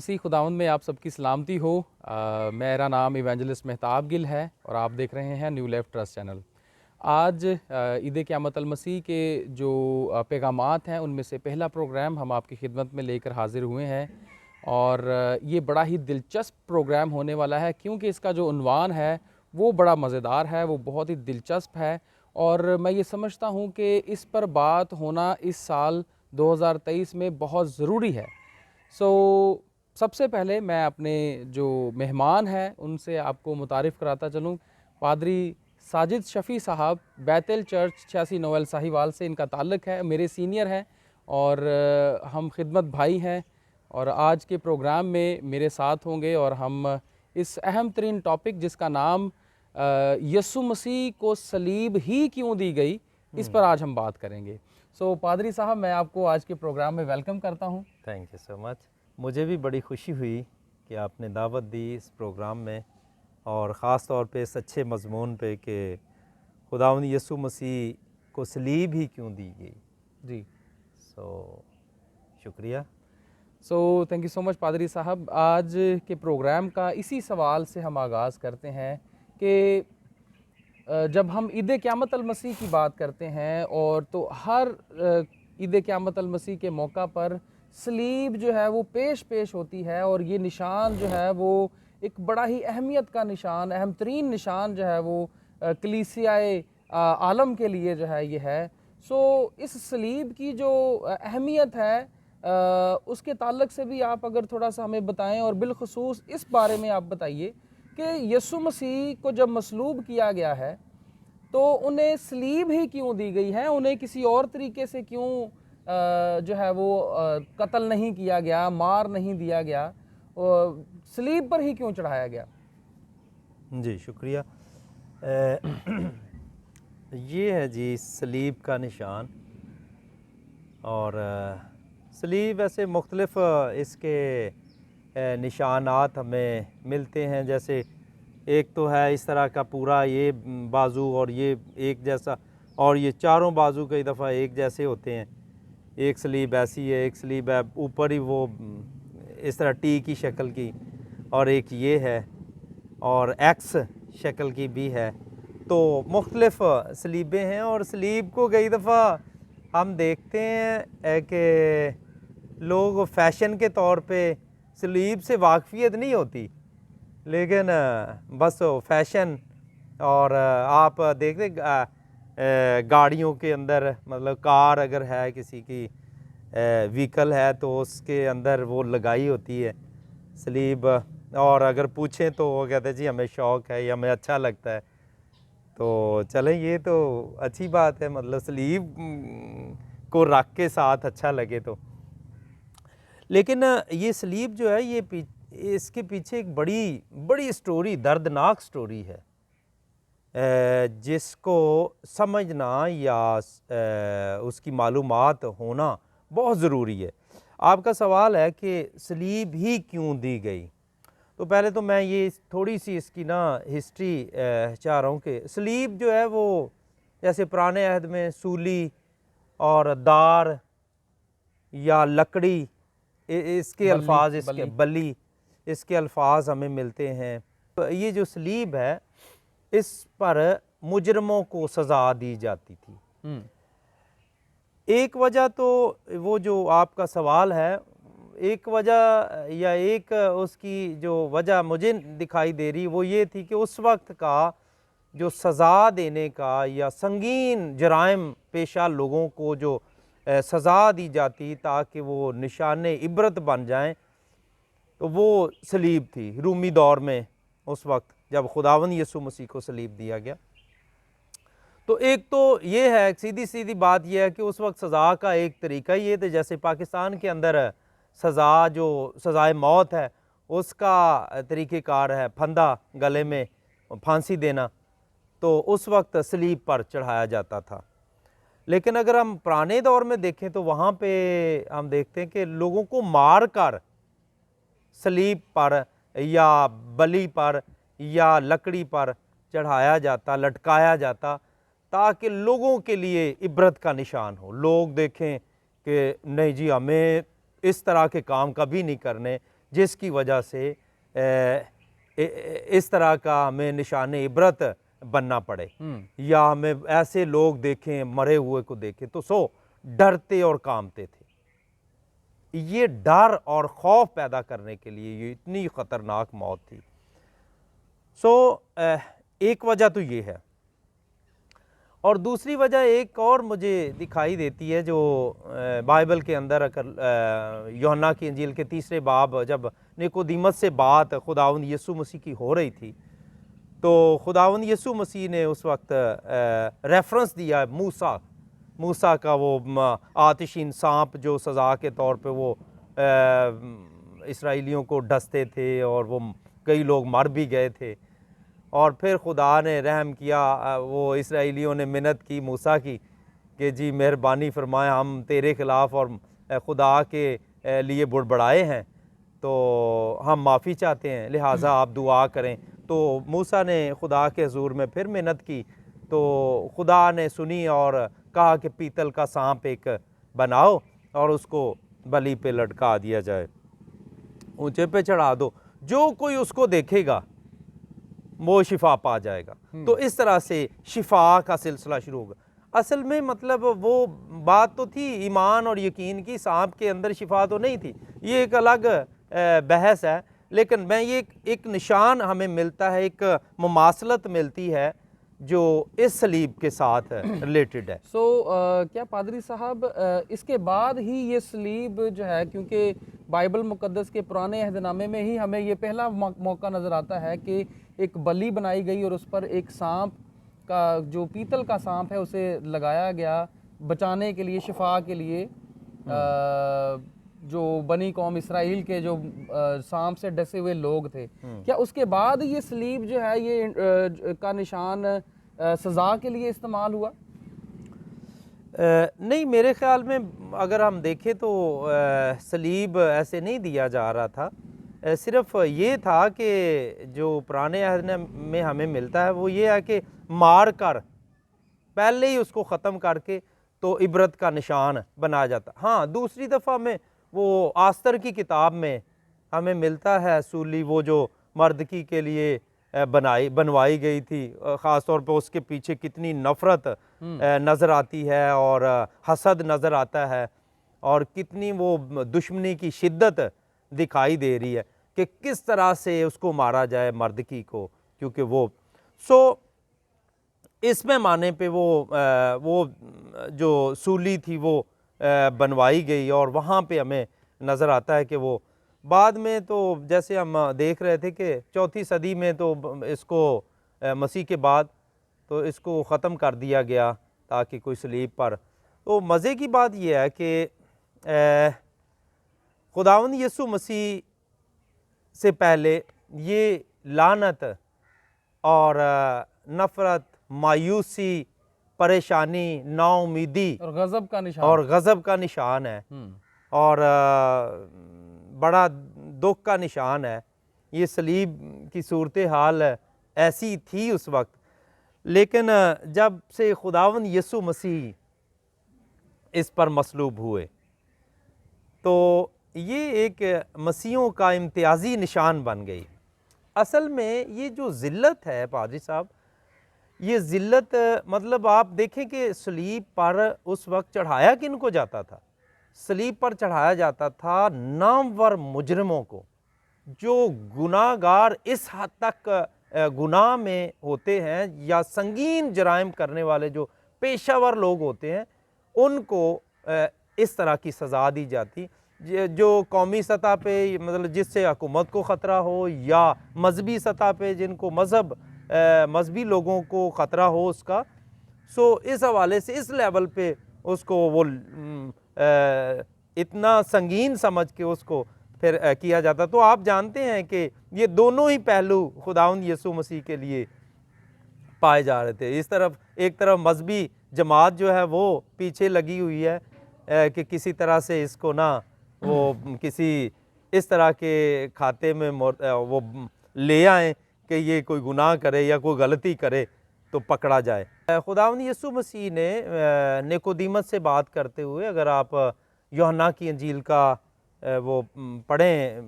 मसीह खुदावंद में आप सबकी सलामती हो। मेरा नाम इवेंजलिस्ट मेहताब गिल है और आप देख रहे हैं न्यू लाइफ ट्रस्ट चैनल। आज ईद क़यामत अल मसीह के जो पैगामात हैं उनमें से पहला प्रोग्राम हम आपकी खिदमत में लेकर हाजिर हुए हैं और ये बड़ा ही दिलचस्प प्रोग्राम होने वाला है क्योंकि इसका जो उन्वान है वो बड़ा मज़ेदार है, वो बहुत ही दिलचस्प है और मैं ये समझता हूँ कि इस पर बात होना इस साल 2023 में बहुत ज़रूरी है। सबसे पहले मैं अपने जो मेहमान हैं उनसे आपको मुतारिफ़ कराता चलूँ। पादरी साजिद शफ़ी साहब, बैतल चर्च 86 नोएल साहिवाल से इनका ताल्लुक़ है, मेरे सीनियर हैं और हम खिदमत भाई हैं और आज के प्रोग्राम में मेरे साथ होंगे और हम इस अहम तरीन टॉपिक जिसका नाम यीशु मसीह को सलीब ही क्यों दी गई, इस पर आज हम बात करेंगे। पादरी साहब, मैं आपको आज के प्रोग्राम में वेलकम करता हूँ। Thank you so much. मुझे भी बड़ी खुशी हुई कि आपने दावत दी इस प्रोग्राम में और ख़ास तौर पे इस अच्छे मज़मून पे कि खुदावंद यीशु मसीह को सलीब ही क्यों दी गई। जी, शुक्रिया। थैंक यू सो मच पादरी साहब। आज के प्रोग्राम का इसी सवाल से हम आगाज़ करते हैं कि जब हम ईद क़यामत अल मसीह की बात करते हैं और तो हर ईद क़यामत अल मसीह के मौका पर सलीब जो है वो पेश होती है और ये निशान जो है वो एक बड़ा ही अहमियत का निशान, अहम तरीन निशान जो है वो कलीसियाए आलम के लिए जो है ये है। इस सलीब की जो अहमियत है उसके ताल्लुक़ से भी आप अगर थोड़ा सा हमें बताएं और बिलखुसूस इस बारे में आप बताइए कि यीशु मसीह को जब मसलूब किया गया है तो उन्हें सलीब ही क्यों दी गई है, उन्हें किसी और तरीके से क्यों जो है वो कत्ल नहीं किया गया, मार नहीं दिया गया, सलीब पर ही क्यों चढ़ाया गया? जी शुक्रिया। ये है जी सलीब का निशान और सलीब ऐसे मुख्तलिफ़ इसके निशानात हमें मिलते हैं। जैसे एक तो है इस तरह का पूरा ये बाजू और ये एक जैसा और ये चारों बाजू कई दफ़ा एक जैसे होते हैं। एक सलीब ऐसी है, एक सलीब है ऊपर ही वो इस तरह टी की शक्ल की और एक ये है और एक्स शक्ल की भी है। तो मुख्तलिफ़ सलीबें हैं और सलीब को कई दफ़ा हम देखते हैं कि लोग फ़ैशन के तौर पे सलीब से वाकफ़ियत नहीं होती, लेकिन बस फ़ैशन और आप देखते गाड़ियों के अंदर, मतलब कार अगर है किसी की व्हीकल है तो उसके अंदर वो लगाई होती है सलीब और अगर पूछें तो वो कहते हैं जी हमें शौक़ है या हमें अच्छा लगता है। तो चलें ये तो अच्छी बात है, मतलब सलीब को रख के साथ अच्छा लगे तो। लेकिन ये सलीब जो है ये इसके पीछे एक बड़ी स्टोरी, दर्दनाक स्टोरी है जिसको समझना या उसकी मालूमात होना बहुत ज़रूरी है। आपका सवाल है कि सलीब ही क्यों दी गई, तो पहले तो मैं ये थोड़ी सी इसकी ना हिस्ट्री चाह रहा हूँ कि सलीब जो है वो जैसे पुराने अहद में सूली और दार या लकड़ी इसके अल्फाज, इसके बली इसके अल्फाज हमें मिलते हैं। तो ये जो सलीब है इस पर मुजरमों को सज़ा दी जाती थी। एक वजह तो वो जो आपका सवाल है, एक वजह या एक उसकी जो वजह मुझे दिखाई दे रही वो ये थी कि उस वक्त का जो सज़ा देने का या संगीन जराइम पेशा लोगों को जो सज़ा दी जाती ताकि वो निशान इबरत बन जाएं, तो वो सलीब थी रूमी दौर में उस वक्त जब खुदावंद यीशु मसीह को सलीब दिया गया। तो एक तो ये है, सीधी बात यह है कि उस वक्त सज़ा का एक तरीका ये था, जैसे पाकिस्तान के अंदर सज़ा जो सज़ाए मौत है उसका तरीक़ेकार है फंदा गले में फांसी देना, तो उस वक्त सलीब पर चढ़ाया जाता था। लेकिन अगर हम पुराने दौर में देखें तो वहाँ पे हम देखते हैं कि लोगों को मार कर सलीब पर या बलि पर या लकड़ी पर चढ़ाया जाता, लटकाया जाता, ताकि लोगों के लिए इबरत का निशान हो। लोग देखें कि नहीं जी हमें इस तरह के काम कभी नहीं करने, जिसकी वजह से इस तरह का हमें निशान इबरत बनना पड़े या हमें ऐसे लोग देखें, मरे हुए को देखें तो सो डरते और कांपते थे। ये डर और खौफ पैदा करने के लिए ये इतनी ख़तरनाक मौत थी। एक वजह तो ये है, और दूसरी वजह एक और मुझे दिखाई देती है जो बाइबल के अंदर यूहन्ना की इंजील के 3 बाब जब निकोदीमस से बात खुदावंद यीशु मसीह की हो रही थी, तो खुदावंद यीशु मसीह ने उस वक्त रेफरेंस दिया मूसा का वो आतिशीन सांप जो सज़ा के तौर पे वो इसराइलियों को डसते थे और वो कई लोग मर भी गए थे। और फिर खुदा ने रहम किया, वो इसराइलियों ने मिन्नत की मूसा की कि जी मेहरबानी फरमाए, हम तेरे ख़िलाफ़ और खुदा के लिए बुड़बड़ाए हैं तो हम माफ़ी चाहते हैं, लिहाजा आप दुआ करें। तो मूसा ने खुदा के हुज़ूर में फिर मिन्नत की, तो खुदा ने सुनी और कहा कि पीतल का सांप एक बनाओ और उसको बलि पे लटका दिया जाए, ऊंचे पे चढ़ा दो, जो कोई उसको देखेगा वो शिफा पा जाएगा। तो इस तरह से शिफा का सिलसिला शुरू होगा। असल में मतलब वो बात तो थी ईमान और यकीन की, सांप के अंदर शिफा तो नहीं थी, ये एक अलग बहस है। लेकिन मैं ये एक निशान हमें मिलता है, एक मुमासलत मिलती है जो इस सलीब के साथ रिलेटेड है। क्या पादरी साहब इसके बाद ही ये सलीब जो है, क्योंकि बाइबल मुकद्दस के पुराने अहदनामे में ही हमें ये पहला मौका नज़र आता है कि एक बलि बनाई गई और उस पर एक सांप का, जो पीतल का सांप है, उसे लगाया गया बचाने के लिए, शिफा के लिए। जो बनी कौम इसराइल के जो सांप से डसे हुए लोग थे, क्या उसके बाद ये सलीब जो है ये का निशान सज़ा के लिए इस्तेमाल हुआ? नहीं, मेरे ख्याल में अगर हम देखें तो सलीब ऐसे नहीं दिया जा रहा था। सिर्फ ये था कि जो पुराने अहद में हमें मिलता है वो ये है कि मार कर पहले ही उसको ख़त्म करके तो इबरत का निशान बनाया जाता। हाँ, दूसरी दफ़ा में वो आस्तर की किताब में हमें मिलता है सूली, वो जो मर्दकी के लिए बनवाई गई थी, ख़ास तौर पे उसके पीछे कितनी नफ़रत नज़र आती है और हसद नज़र आता है और कितनी वो दुश्मनी की शिद्दत दिखाई दे रही है कि किस तरह से उसको मारा जाए मर्दकी को, क्योंकि वो इस पैमाने पे वो जो सूली थी वो बनवाई गई। और वहाँ पे हमें नज़र आता है कि वो बाद में तो जैसे हम देख रहे थे कि 4वीं सदी में तो इसको मसीह के बाद तो इसको ख़त्म कर दिया गया ताकि कोई सलीब पर। तो मज़े की बात यह है कि खुदावंद यीशु मसीह से पहले ये लानत और नफ़रत, मायूसी, परेशानी, नाउमीदी और गज़ब का निशान है और बड़ा दुख का निशान है। ये सलीब की सूरत हाल ऐसी थी उस वक्त। लेकिन जब से खुदावंद यीशु मसीह इस पर मसलूब हुए तो ये एक मसीहों का इम्तियाजी निशान बन गई। असल में ये जो ज़िल्लत है पादरी साहब, ये ज़िल्लत मतलब आप देखें कि सलीब पर उस वक्त चढ़ाया किन को जाता था? सलीब पर चढ़ाया जाता था नामवर मुजरिमों को, जो गुनाहगार इस हद तक गुनाह में होते हैं या संगीन जराइम करने वाले जो पेशावर लोग होते हैं, उनको इस तरह की सज़ा दी जाती। जो कौमी सतह पे मतलब जिससे हुकूमत को ख़तरा हो या मजहबी सतह पे जिनको मजहबी लोगों को ख़तरा हो उसका, सो इस हवाले से इस लेवल पे उसको वो इतना संगीन समझ के उसको फिर किया जाता। तो आप जानते हैं कि ये दोनों ही पहलू खुदावंद यीशु मसीह के लिए पाए जा रहे थे। इस तरफ एक तरफ मजहबी जमात जो है वो पीछे लगी हुई है कि किसी तरह से इसको ना वो किसी इस तरह के खाते में वो ले आएँ कि ये कोई गुनाह करे या कोई गलती करे तो पकड़ा जाए। खुदावंद यीशु मसीह ने निकोदीमस से बात करते हुए, अगर आप यूहन्ना की इंजील का वो पढ़ें,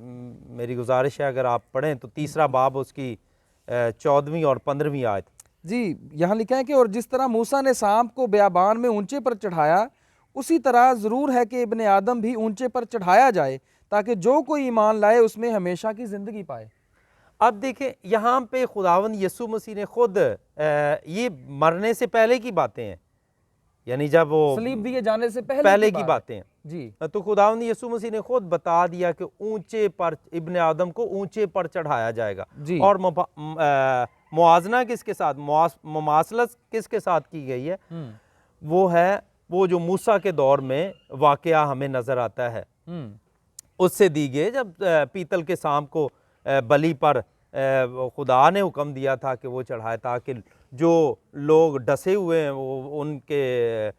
मेरी गुजारिश है अगर आप पढ़ें तो तीसरा बाब उसकी 14वीं और 15वीं आयत। जी, यहाँ लिखा है कि और जिस तरह मूसा ने सांप को बियाबान में ऊंचे पर चढ़ाया, उसी तरह ज़रूर है कि इब्ने आदम भी ऊंचे पर चढ़ाया जाए, ताकि जो कोई ईमान लाए उसमें हमेशा की ज़िंदगी पाए। अब देखें यहाँ पे खुदावंद यीशु मसीह ने खुद ये मरने से पहले की बातें हैं, यानी जब वो सलीब दिए जाने से पहले की बातें हैं। जी, तो खुदावंद यीशु मसीह ने खुद बता दिया कि ऊंचे पर इब्ने आदम को ऊंचे पर चढ़ाया जाएगा। जी। और मुआजना किसके साथ, मुमासलत किसके साथ की गई है? वो है वो जो मूसा के दौर में वाकया हमें नजर आता है, उससे दी गई, जब पीतल के सांप को बलि पर खुदा ने हुक्म दिया था कि वो चढ़ाए, ताकि जो लोग डसे हुए हैं, वो उनके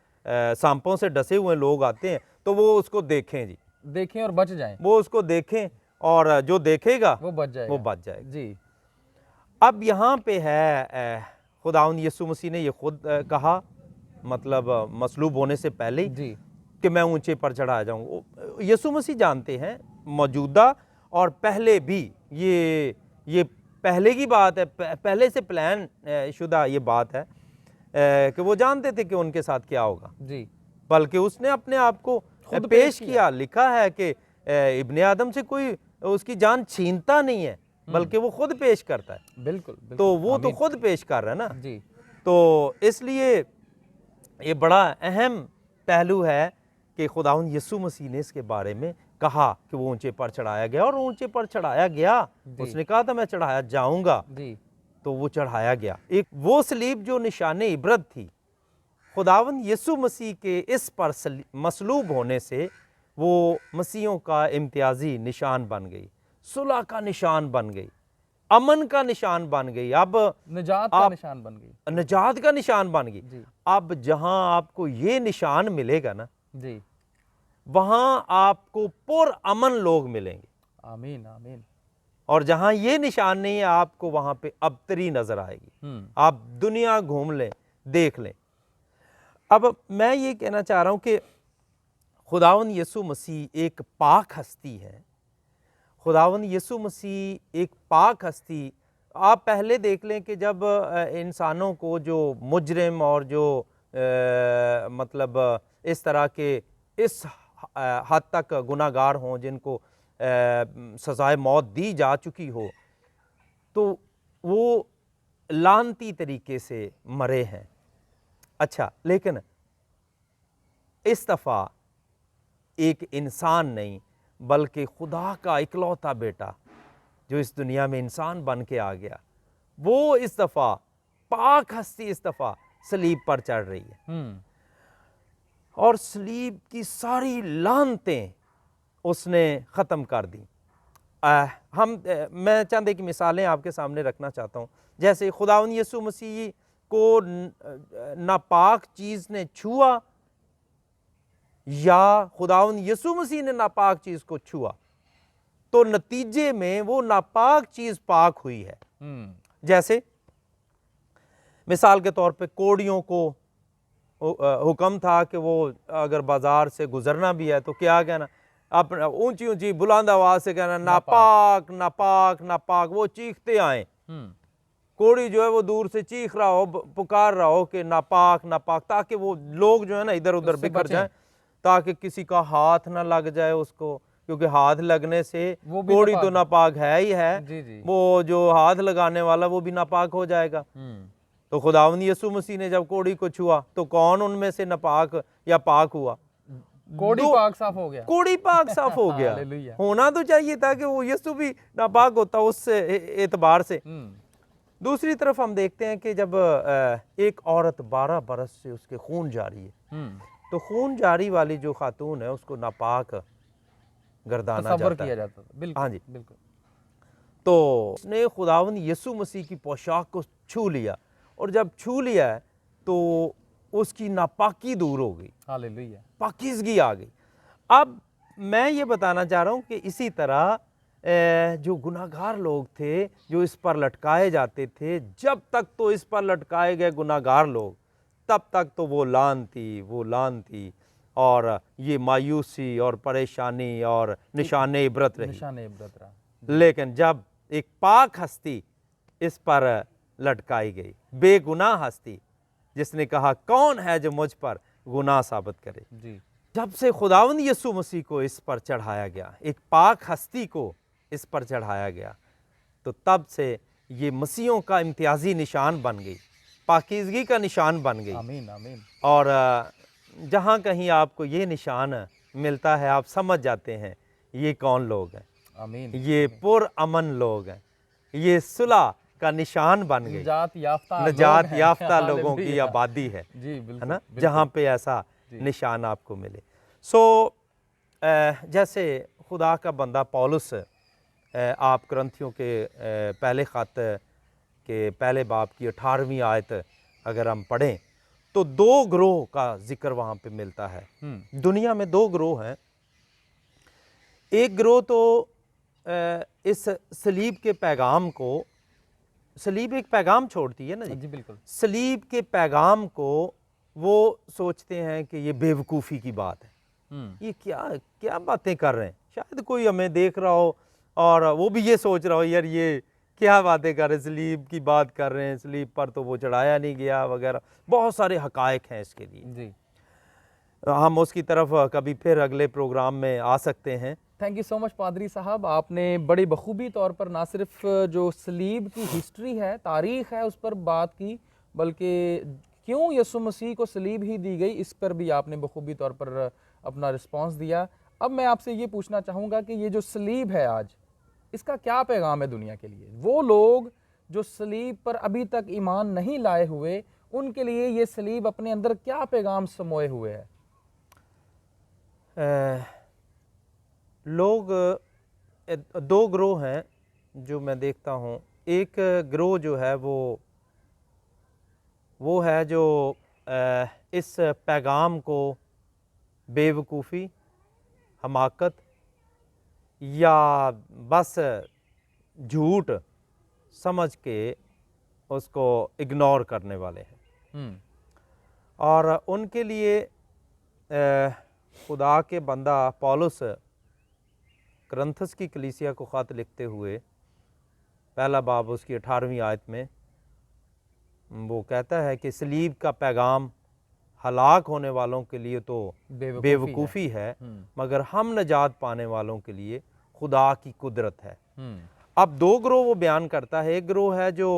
सांपों से डसे हुए लोग आते हैं तो वो उसको देखें जी, देखें और बच जाएं। वो उसको देखें और जो देखेगा वो बच जाएगा। वो बच जाएगा जी। अब यहाँ पे है खुदावंद यीशु मसीह ने ये खुद कहा, मतलब मसलूब होने से पहले ही, जी। कि मैं ऊंचे पर चढ़ाया जाऊँ। यीशु मसीह जानते हैं मौजूदा और पहले भी, ये पहले की बात है, पहले से प्लान शुदा ये बात है कि वो जानते थे कि उनके साथ क्या होगा जी। बल्कि उसने अपने आप को खुद पेश किया। लिखा है कि इब्ने आदम से कोई उसकी जान छीनता नहीं है, बल्कि वो खुद पेश करता है। बिल्कुल, बिल्कुल। तो वो तो खुद पेश कर रहा है ना जी। तो इसलिए ये बड़ा अहम पहलू है कि खुदावंद यीशु मसीह ने इसके बारे में कहा कि वो ऊंचे पर चढ़ाया गया, और ऊंचे पर चढ़ाया गया। उसने कहा था मैं चढ़ाया जाऊंगा, तो वो चढ़ाया गया। एक वो सलीब जो निशान इबरत थी, खुदावंद यीशु मसीह के इस पर मसलूब होने से वो मसीहों का इम्तियाजी निशान बन गई, सुलह का निशान बन गई, अमन का निशान बन गई, अब निजात का निशान बन गई, निजात का निशान बन गई। अब जहां आपको ये निशान मिलेगा ना जी, वहां आपको पुर अमन लोग मिलेंगे। आमीन, आमीन। और जहां ये निशान नहीं है, आपको वहां पे अबतरी नजर आएगी। आप दुनिया घूम लें, देख लें। अब मैं ये कहना चाह रहा हूं कि खुदावंद यीशु मसीह एक पाक हस्ती है। खुदावंद यीशु मसीह एक पाक हस्ती, आप पहले देख लें कि जब इंसानों को जो मुजरिम और जो मतलब इस तरह के इस हद तक गुनाहगार हों जिनको सजाए मौत दी जा चुकी हो, तो वो लानती तरीके से मरे हैं। अच्छा, लेकिन इस दफ़ा एक इंसान नहीं बल्कि खुदा का इकलौता बेटा जो इस दुनिया में इंसान बन के आ गया, वो इस दफ़ा पाक हस्ती इस दफ़ा सलीब पर चढ़ रही है, और सलीब की सारी लानतें उसने ख़त्म कर दी। मैं चंद एक मिसालें आपके सामने रखना चाहता हूँ। जैसे खुदावंद यीशु मसीह को नापाक चीज़ ने छुआ, या खुदावंद यीशु मसीह ने नापाक चीज़ को छुआ, तो नतीजे में वो नापाक चीज़ पाक हुई है। जैसे मिसाल के तौर पे कोड़ियों को हुक्म था कि वो अगर बाजार से गुजरना भी है तो क्या कहना, अपना ऊंची ऊंची बुलंद आवाज से कहना नापाक नापाक नापाक, वो चीखते आए। कोड़ी जो है वो दूर से चीख रहा हो, पुकार रहा हो कि नापाक नापाक, ताकि वो लोग जो है ना इधर उधर बिखर जाएं, ताकि किसी का हाथ ना लग जाए उसको, क्योंकि हाथ लगने से कोड़ी तो नापाक है ही है, वो जो हाथ लगाने वाला वो भी नापाक हो जाएगा। तो खुदावंद यीशु मसीह ने जब कोड़ी को छुआ तो कौन उनमें से नापाक या पाक हुआ? कोड़ी पाक साफ हो गया, कोड़ी पाक साफ हो गया। होना तो चाहिए था कि वो यीशु भी नापाक होता उस एतबार से। दूसरी तरफ हम देखते हैं कि जब एक औरत 12 बरस से उसके खून जारी है, तो खून जारी वाली जो खातून है उसको नापाक गर्दाना जाता है। बिल्कुल, हाँ जी, बिल्कुल। तो उसने खुदावंद यीशु मसीह की पोशाक को छू लिया, और जब छू लिया है तो उसकी नापाकी दूर हो गई, हालेलुया, पाकीज़गी आ गई। अब मैं ये बताना चाह रहा हूँ कि इसी तरह जो गुनाहगार लोग थे जो इस पर लटकाए जाते थे, जब तक तो इस पर लटकाए गए गुनाहगार लोग, तब तक तो वो लान थी, वो लान थी। और ये मायूसी और परेशानी और निशान इबरत रही। निशान इबरत रहा। लेकिन जब एक पाक हस्ती इस पर लटकाई गई, बेगुनाह हस्ती, जिसने कहा कौन है जो मुझ पर गुनाह साबित करे, जी जब से खुदावंद यीशु मसीह को इस पर चढ़ाया गया, एक पाक हस्ती को इस पर चढ़ाया गया, तो तब से ये मसीहों का इम्तियाजी निशान बन गई, पाकीज़गी का निशान बन गई। आमीन आमीन। और जहाँ कहीं आपको ये निशान मिलता है, आप समझ जाते हैं ये कौन लोग हैं। आमीन। ये पुरअमन लोग हैं, ये सुलह का निशान बन गई, नजात याफ्ता लोगों की आबादी है। जी बिल्कुल, है ना, बिल्कुल। जहाँ पे ऐसा निशान आपको मिले। सो जैसे खुदा का बंदा पौलुस, आप करंथियों के पहले ख़त के पहले बाब की 18वीं आयत अगर हम पढ़ें तो 2 ग्रोह का जिक्र वहाँ पे मिलता है। दुनिया में 2 ग्रोह हैं। एक ग्रोह तो इस सलीब के पैगाम को, सलीब एक पैगाम छोड़ती है ना जी, बिल्कुल। सलीब के पैगाम को वो सोचते हैं कि ये बेवकूफ़ी की बात है, ये क्या क्या बातें कर रहे हैं। शायद कोई हमें देख रहा हो और वो भी ये सोच रहा हो यार ये क्या बातें कर रहे हैं, सलीब की बात कर रहे हैं, सलीब पर तो वो चढ़ाया नहीं गया वगैरह। बहुत सारे हकायक हैं इसके लिए जी। हम उसकी तरफ कभी फिर अगले प्रोग्राम में आ सकते हैं। थैंक यू सो मच पादरी साहब, आपने बड़ी बखूबी तौर पर ना सिर्फ जो सलीब की हिस्ट्री है, तारीख़ है, उस पर बात की, बल्कि क्यों यीशु मसीह को सलीब ही दी गई इस पर भी आपने बखूबी तौर पर अपना रिस्पांस दिया। अब मैं आपसे ये पूछना चाहूँगा कि ये जो सलीब है आज, इसका क्या पैगाम है दुनिया के लिए? वो लोग जो सलीब पर अभी तक ईमान नहीं लाए हुए, उनके लिए ये सलीब अपने अंदर क्या पैगाम समोए हुए है? लोग 2 ग्रोह हैं जो मैं देखता हूँ। एक ग्रोह जो है वो है जो इस पैगाम को बेवकूफ़ी, हमाकत या बस झूठ समझ के उसको इग्नोर करने वाले हैं। और उनके लिए खुदा के बंदा पौलुस करंथस की कलीसिया को ख़त लिखते हुए पहला बाब उसकी 18वीं आयत में वो कहता है कि सलीब का पैगाम हलाक होने वालों के लिए तो बेवकूफ़ी है, मगर हम नजात पाने वालों के लिए खुदा की कुदरत है। अब 2 ग्रोह वो बयान करता है। एक ग्रोह है जो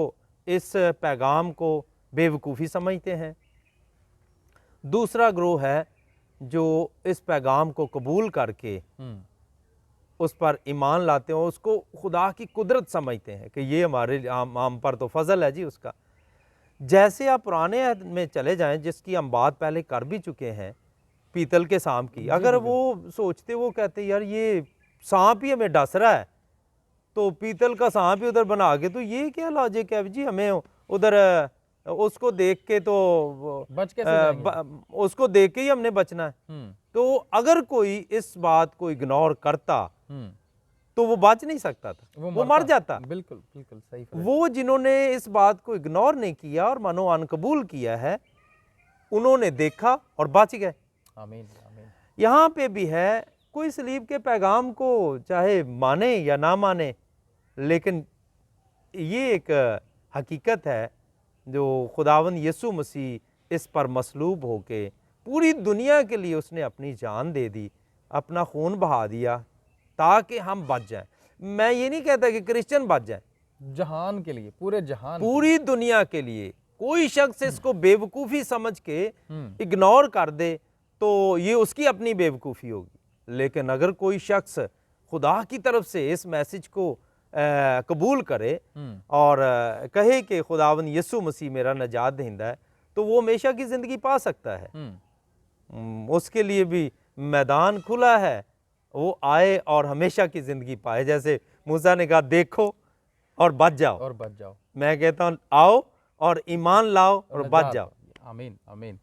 इस पैगाम को बेवकूफ़ी समझते हैं, दूसरा ग्रोह है जो इस पैगाम को कबूल करके उस पर ईमान लाते हैं, उसको खुदा की कुदरत समझते हैं कि ये हमारे हम पर तो फजल है जी उसका। जैसे आप पुराने अहद में चले जाएं, जिसकी हम बात पहले कर भी चुके हैं, पीतल के सांप की, अगर वो सोचते, वो कहते यार ये सांप ही हमें डस रहा है, तो पीतल का सांप ही उधर बना के, तो ये क्या लॉजिक है जी, हमें उधर उसको देख के तो बच कैसे उसको देख के ही हमने बचना है। तो अगर कोई इस बात को इग्नोर करता तो वो बच नहीं सकता था, वो मर जाता। बिल्कुल बिल्कुल सही। वो जिन्होंने इस बात को इग्नोर नहीं किया और मानो अनकबूल किया है, उन्होंने देखा और बच गए। आमीन आमीन। यहाँ पे भी है, कोई सलीब के पैगाम को चाहे माने या ना माने, लेकिन ये एक हकीकत है जो खुदावंद यीशु मसीह इस पर मसलूब होके पूरी दुनिया के लिए उसने अपनी जान दे दी, अपना खून बहा दिया ताकि हम बच जाएं। मैं ये नहीं कहता कि क्रिश्चियन बच जाएं, जहान के लिए, पूरे जहान, पूरी दुनिया के लिए। कोई शख्स इसको बेवकूफ़ी समझ के इग्नोर कर दे तो ये उसकी अपनी बेवकूफ़ी होगी, लेकिन अगर कोई शख्स खुदा की तरफ से इस मैसेज को कबूल करे और कहे कि खुदावन यीशु मसीह मेरा नजात दहिंदा है, तो वो हमेशा की ज़िंदगी पा सकता है। उसके लिए भी मैदान खुला है, वो आए और हमेशा की ज़िंदगी पाए। जैसे मूसा ने कहा देखो और बच जाओ, मैं कहता हूँ आओ और ईमान लाओ और बच जाओ। आमीन आमीन।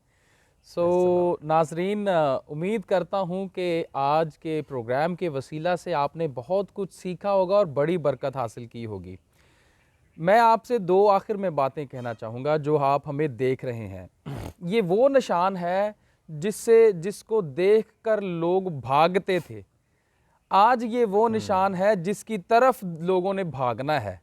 नाजरीन, उम्मीद करता हूँ कि आज के प्रोग्राम के वसीला से आपने बहुत कुछ सीखा होगा और बड़ी बरकत हासिल की होगी। मैं आपसे 2 आखिर में बातें कहना चाहूँगा जो आप हमें देख रहे हैं। ये वो निशान है जिसको देखकर लोग भागते थे, आज ये वो निशान है जिसकी तरफ लोगों ने भागना है।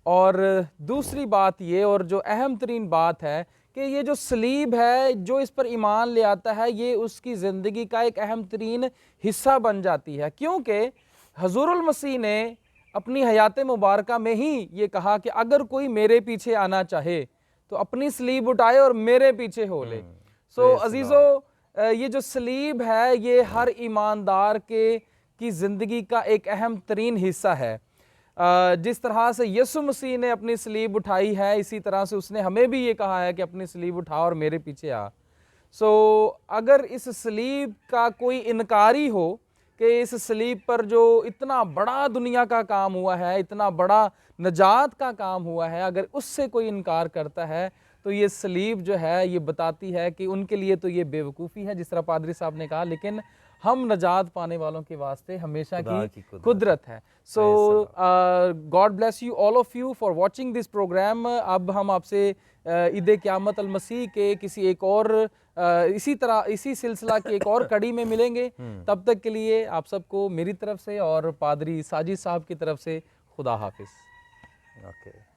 और दूसरी बात ये, और जो अहम तरीन बात है, कि ये जो सलीब है, जो इस पर ईमान ले आता है, ये उसकी ज़िंदगी का एक अहम तरीन हिस्सा बन जाती है, क्योंकि हजूरुल मसीह ने अपनी हयात मुबारका में ही ये कहा कि अगर कोई मेरे पीछे आना चाहे तो अपनी सलीब उठाए और मेरे पीछे हो ले। सो अजीज़ो, ये जो सलीब है ये हर ईमानदार की ज़िंदगी का एक अहम तरीन हिस्सा है। जिस तरह से यीशु मसीह ने अपनी सलीब उठाई है, इसी तरह से उसने हमें भी ये कहा है कि अपनी सलीब उठा और मेरे पीछे आ। सो अगर इस सलीब का कोई इनकारी हो कि इस सलीब पर जो इतना बड़ा दुनिया का काम हुआ है, इतना बड़ा नजात का काम हुआ है, अगर उससे कोई इनकार करता है तो ये सलीब जो है ये बताती है कि उनके लिए तो ये बेवकूफ़ी है, जिस तरह पादरी साहब ने कहा, लेकिन हम नजात पाने वालों के वास्ते हमेशा की कुदरत है। So God bless you all of you for watching this program. अब हम आपसे ईद क़यामत अल मसीह के किसी एक और इसी सिलसिला की एक और कड़ी में मिलेंगे। तब तक के लिए आप सबको मेरी तरफ से और पादरी साजिद साहब की तरफ से खुदा हाफिज़। ओके।